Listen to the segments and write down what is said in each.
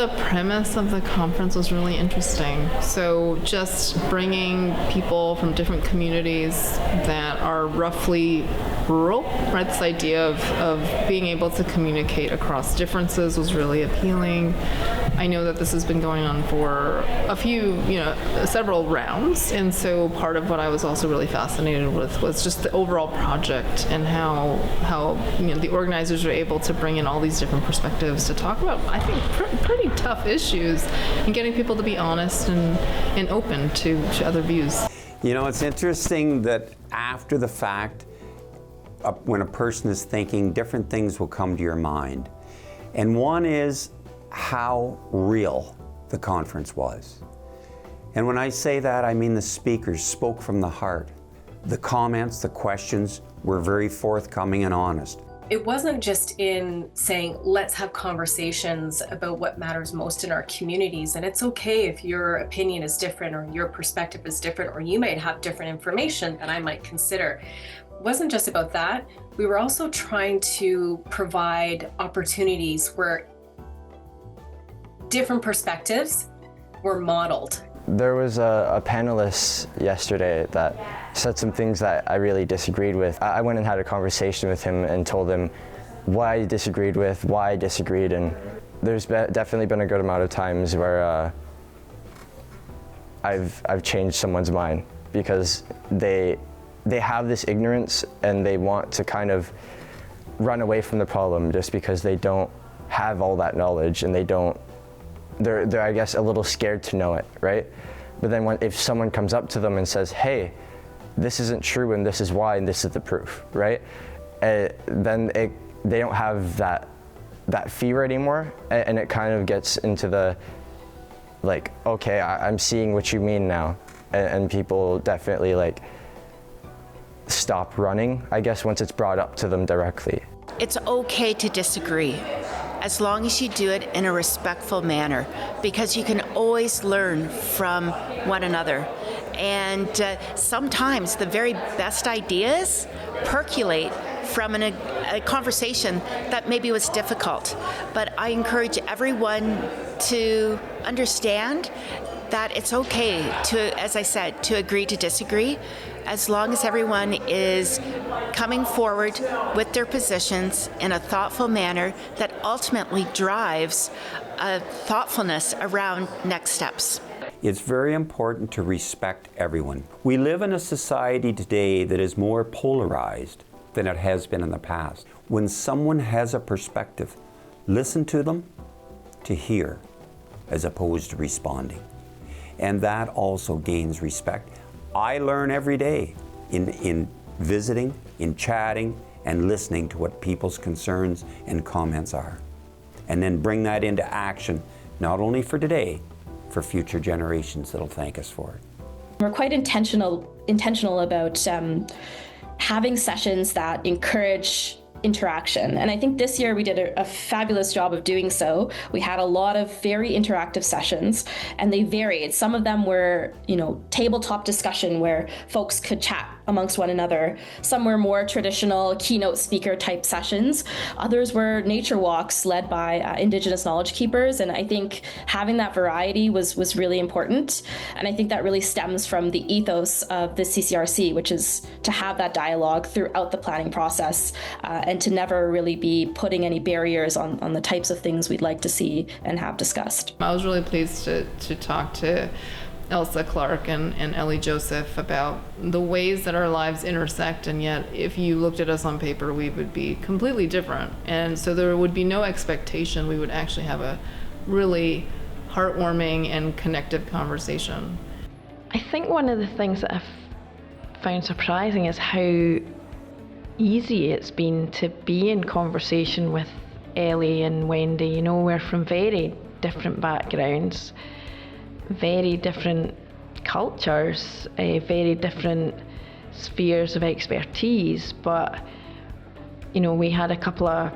the premise of the conference was really interesting. So just bringing people from different communities that are roughly rural, right? This idea of being able to communicate across differences was really appealing. I know that this has been going on for a few, several rounds. And so part of what I was also really fascinated with was just the overall project and how the organizers were able to bring in all these different perspectives to talk about, I think, pretty tough issues, and getting people to be honest and open to other views. It's interesting that after the fact, when a person is thinking, different things will come to your mind. And one is how real the conference was. And when I say that, I mean the speakers spoke from the heart. The comments, the questions were very forthcoming and honest. It wasn't just in saying, let's have conversations about what matters most in our communities. And it's okay if your opinion is different or your perspective is different, or you might have different information that I might consider. It wasn't just about that. We were also trying to provide opportunities where different perspectives were modeled. There was a panelist yesterday that said some things that I really disagreed with. I went and had a conversation with him and told him what I disagreed with, why I disagreed, and there's definitely been a good amount of times where I've changed someone's mind because they have this ignorance and they want to kind of run away from the problem just because they don't have all that knowledge, and they're I guess a little scared to know it, right? But then if someone comes up to them and says, hey, this isn't true and this is why and this is the proof, right? Then they don't have that fear anymore, and it kind of gets into the like, okay, I'm seeing what you mean now, and people definitely like stop running, I guess, once it's brought up to them directly. It's okay to disagree, as long as you do it in a respectful manner, because you can always learn from one another. And sometimes the very best ideas percolate from a conversation that maybe was difficult. But I encourage everyone to understand that it's okay to, as I said, to agree to disagree, as long as everyone is coming forward with their positions in a thoughtful manner that ultimately drives a thoughtfulness around next steps. It's very important to respect everyone. We live in a society today that is more polarized than it has been in the past. When someone has a perspective, listen to them, to hear, as opposed to responding. And that also gains respect. I learn every day in visiting, in chatting, and listening to what people's concerns and comments are. And then bring that into action, not only for today, for future generations that'll thank us for it. We're quite intentional about having sessions that encourage interaction. And I think this year we did a fabulous job of doing so. We had a lot of very interactive sessions, and they varied. Some of them were, tabletop discussion where folks could chat amongst one another. Some were more traditional keynote speaker type sessions. Others were nature walks led by Indigenous knowledge keepers. And I think having that variety was really important. And I think that really stems from the ethos of the CCRC, which is to have that dialogue throughout the planning process, and to never really be putting any barriers on the types of things we'd like to see and have discussed. I was really pleased to talk to Elsa Clark and Ellie Joseph about the ways that our lives intersect, and yet if you looked at us on paper, we would be completely different. And so there would be no expectation we would actually have a really heartwarming and connective conversation. I think one of the things that I've found surprising is how easy it's been to be in conversation with Ellie and Wendy. We're from very different backgrounds, very different cultures, very different spheres of expertise, but we had a couple of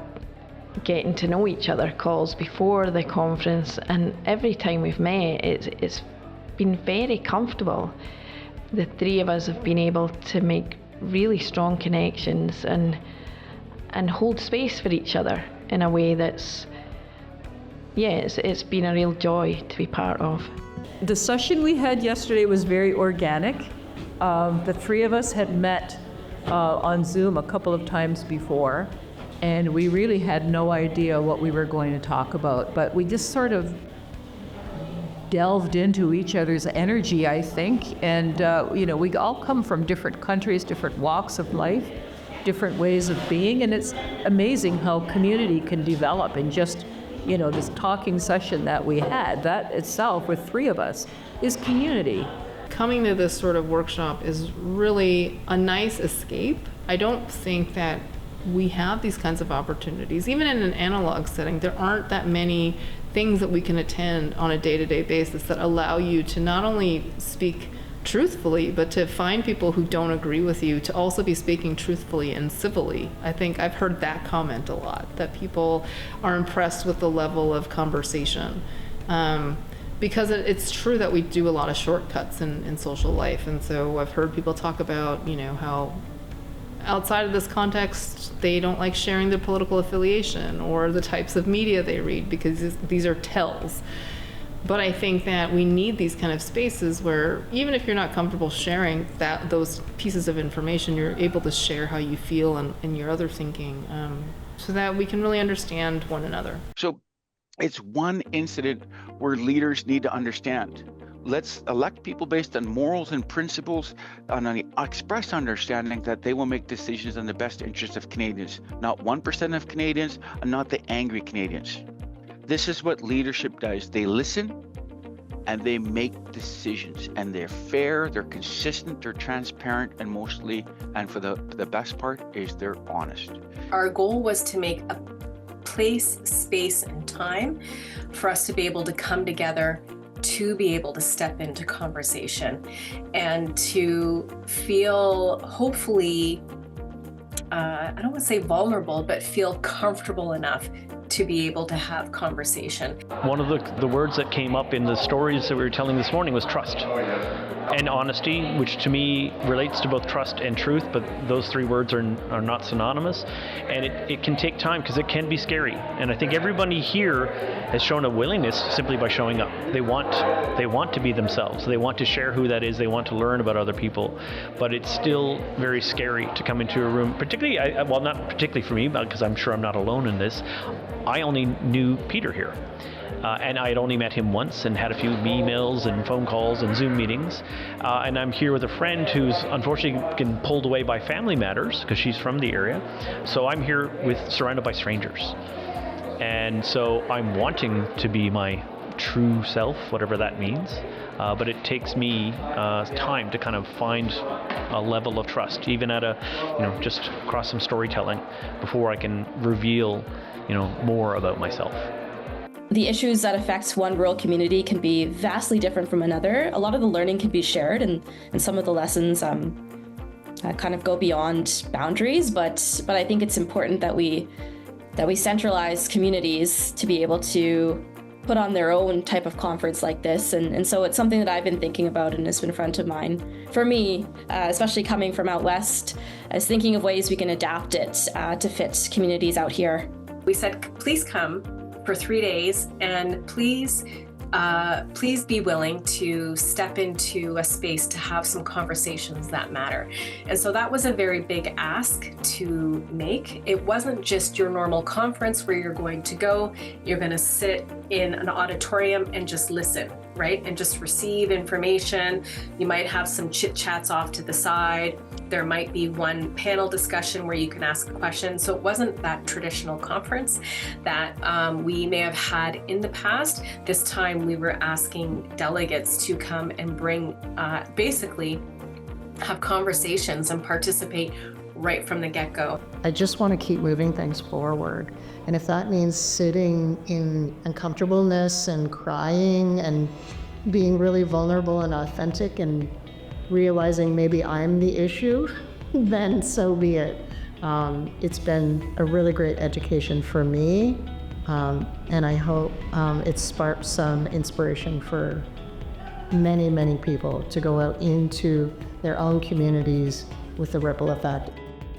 getting to know each other calls before the conference, and every time we've met it's been very comfortable. The three of us have been able to make really strong connections and hold space for each other in a way that's yeah, it's been a real joy to be part of. The session we had yesterday was very organic. The three of us had met on Zoom a couple of times before, and we really had no idea what we were going to talk about, but we just sort of delved into each other's energy, I think, and we all come from different countries, different walks of life, different ways of being, and it's amazing how community can develop in just, this talking session that we had. That itself, with three of us, is community. Coming to this sort of workshop is really a nice escape. I don't think that we have these kinds of opportunities. Even in an analog setting, there aren't that many things that we can attend on a day-to-day basis that allow you to not only speak truthfully, but to find people who don't agree with you to also be speaking truthfully and civilly. I think I've heard that comment a lot, that people are impressed with the level of conversation. Because it's true that we do a lot of shortcuts in social life. And so I've heard people talk about, how outside of this context, they don't like sharing their political affiliation or the types of media they read because these are tells. But I think that we need these kind of spaces where even if you're not comfortable sharing those pieces of information, you're able to share how you feel and your other thinking so that we can really understand one another. So it's one incident where leaders need to understand. Let's elect people based on morals and principles, on an express understanding that they will make decisions in the best interest of Canadians, not 1% of Canadians, and not the angry Canadians. This is what leadership does. They listen and they make decisions, and they're fair, they're consistent, they're transparent, and mostly, and for the best part, is they're honest. Our goal was to make a place, space, and time for us to be able to come together, to be able to step into conversation and to feel, hopefully, I don't want to say vulnerable, but feel comfortable enough to be able to have conversation. One of the words that came up in the stories that we were telling this morning was trust and honesty, which to me relates to both trust and truth, but those three words are not synonymous. And it can take time because it can be scary. And I think everybody here has shown a willingness simply by showing up. They want to be themselves. They want to share who that is. They want to learn about other people. But it's still very scary to come into a room, particularly, well, not particularly for me, because I'm sure I'm not alone in this. I only knew Peter here. And I had only met him once and had a few emails and phone calls and Zoom meetings. And I'm here with a friend who's unfortunately been pulled away by family matters because she's from the area. So I'm here surrounded by strangers. And so I'm wanting to be my true self, whatever that means. But it takes me time to kind of find a level of trust, even at just across some storytelling before I can reveal, more about myself. The issues that affect one rural community can be vastly different from another. A lot of the learning can be shared, and some of the lessons kind of go beyond boundaries. But I think it's important that we centralize communities to be able to put on their own type of conference like this. And so it's something that I've been thinking about and has been front of mind. For me, especially coming from out west, I was thinking of ways we can adapt it to fit communities out here. We said, please come for 3 days, and please be willing to step into a space to have some conversations that matter. And so that was a very big ask to make. It wasn't just your normal conference where you're going to go, you're going to sit in an auditorium and just listen, right? And just receive information. You might have some chit chats off to the side. There might be one panel discussion where you can ask a question. So it wasn't that traditional conference that we may have had in the past. This time we were asking delegates to come and bring, basically have conversations and participate right from the get-go. I just want to keep moving things forward. And if that means sitting in uncomfortableness and crying and being really vulnerable and authentic and realizing maybe I'm the issue, then so be it. It's been a really great education for me, and I hope it sparked some inspiration for many, many people to go out into their own communities with the ripple effect.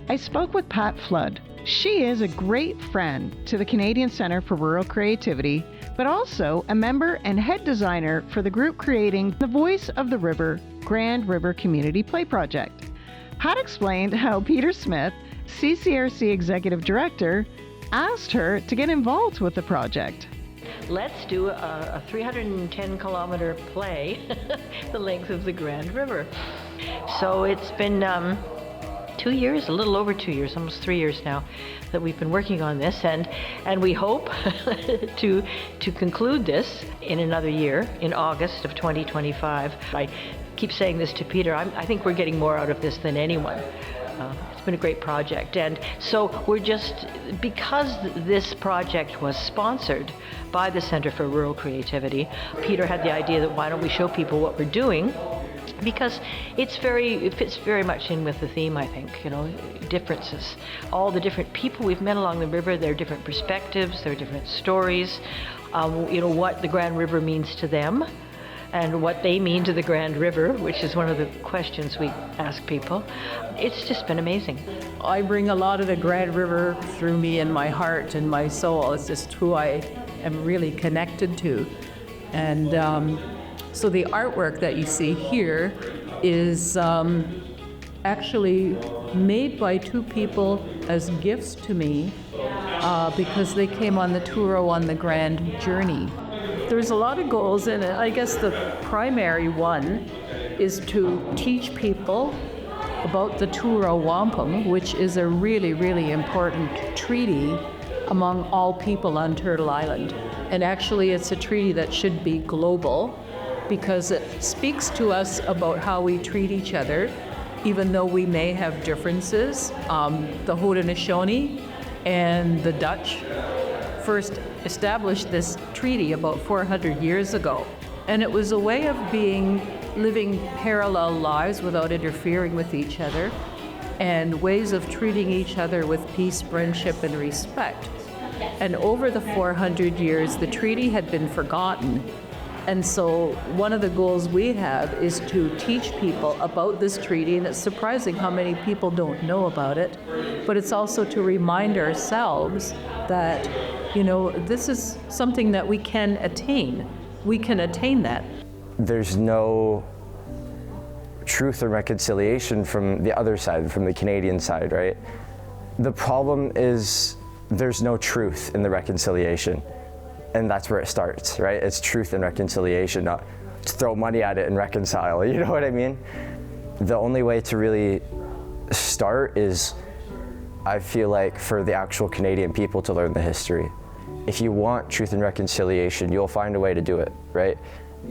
I spoke with Pat Flood. She is a great friend to the Canadian Centre for Rural Creativity, but also a member and head designer for the group creating the Voice of the River Grand River Community Play Project. Pat explained how Peter Smith, CCRC Executive Director, asked her to get involved with the project. Let's do a 310-kilometer play, the length of the Grand River. So it's been 2 years, a little over 2 years, almost 3 years now, that we've been working on this, and we hope to conclude this in another year, in August of 2025. I keep saying this to Peter, I think we're getting more out of this than anyone. It's been a great project, and so we're just, because this project was sponsored by the Centre for Rural Creativity, Peter had the idea that why don't we show people what we're doing, because it fits very much in with the theme, I think, differences. All the different people we've met along the river, their different perspectives, their different stories, what the Grand River means to them, and what they mean to the Grand River, which is one of the questions we ask people. It's just been amazing. I bring a lot of the Grand River through me in my heart and my soul. It's just who I am really connected to. And so the artwork that you see here is actually made by two people as gifts to me because they came on the Touro on the Grand Journey. There's a lot of goals in it. I guess the primary one is to teach people about the Touro Wampum, which is a really, really important treaty among all people on Turtle Island. And actually it's a treaty that should be global because it speaks to us about how we treat each other, even though we may have differences. The Haudenosaunee and the Dutch first established this treaty about 400 years ago. And it was a way of living parallel lives without interfering with each other, and ways of treating each other with peace, friendship, and respect. And over the 400 years, the treaty had been forgotten. And so one of the goals we have is to teach people about this treaty, and it's surprising how many people don't know about it. But it's also to remind ourselves that, this is something that we can attain. We can attain that. There's no truth or reconciliation from the other side, from the Canadian side, right? The problem is there's no truth in the reconciliation. And that's where it starts, right? It's truth and reconciliation, not just throw money at it and reconcile, you know what I mean? The only way to really start is, I feel like, for the actual Canadian people to learn the history. If you want truth and reconciliation, you'll find a way to do it, right?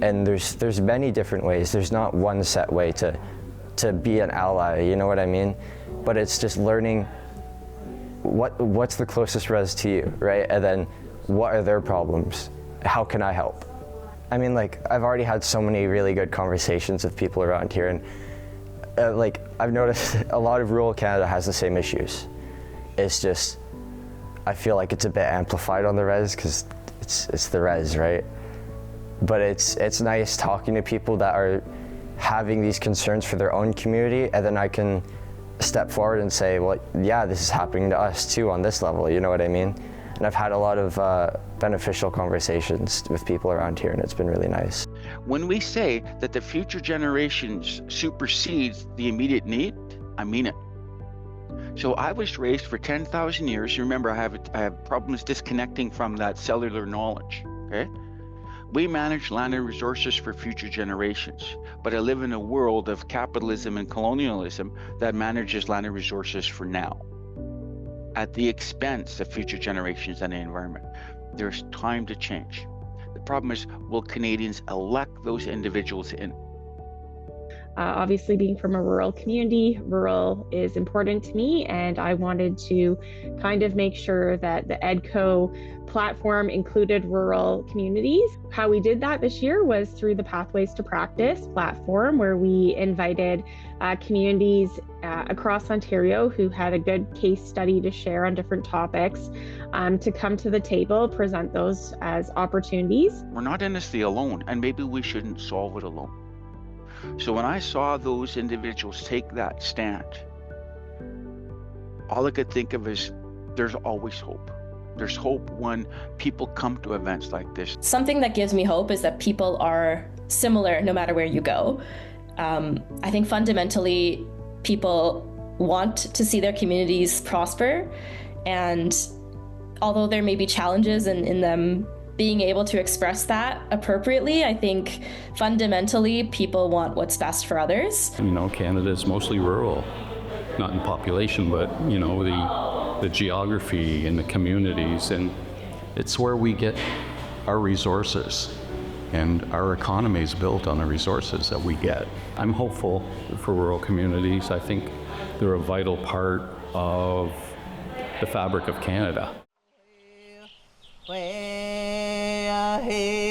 And there's many different ways. There's not one set way to be an ally, you know what I mean? But it's just learning what's the closest res to you, right? And then what are their problems? How can I help? I mean, I've already had so many really good conversations with people around here, and I've noticed a lot of rural Canada has the same issues. It's just, I feel like it's a bit amplified on the res because it's the res, right? But it's nice talking to people that are having these concerns for their own community, and then I can step forward and say, well, yeah, this is happening to us too on this level, you know what I mean? And I've had a lot of beneficial conversations with people around here, and it's been really nice. When we say that the future generations supersedes the immediate need, I mean it. So I was raised for 10,000 years. Remember, I have problems disconnecting from that cellular knowledge, okay? We manage land and resources for future generations, but I live in a world of capitalism and colonialism that manages land and resources for now, at the expense of future generations and the environment. There's time to change. The problem is, will Canadians elect those individuals in? Obviously, being from a rural community, rural is important to me, and I wanted to kind of make sure that the EDCO platform included rural communities. How we did that this year was through the Pathways to Practice platform, where we invited communities across Ontario who had a good case study to share on different topics to come to the table, present those as opportunities. We're not in this alone, and maybe we shouldn't solve it alone. So when I saw those individuals take that stand, all I could think of is there's always hope. There's hope when people come to events like this. Something that gives me hope is that people are similar no matter where you go. I think fundamentally people want to see their communities prosper, and although there may be challenges in them being able to express that appropriately, I think fundamentally people want what's best for others. You know, Canada is mostly rural, not in population, but you know, the geography and the communities, and it's where we get our resources, and our economy is built on the resources that we get. I'm hopeful for rural communities. I think they're a vital part of the fabric of Canada. Hey.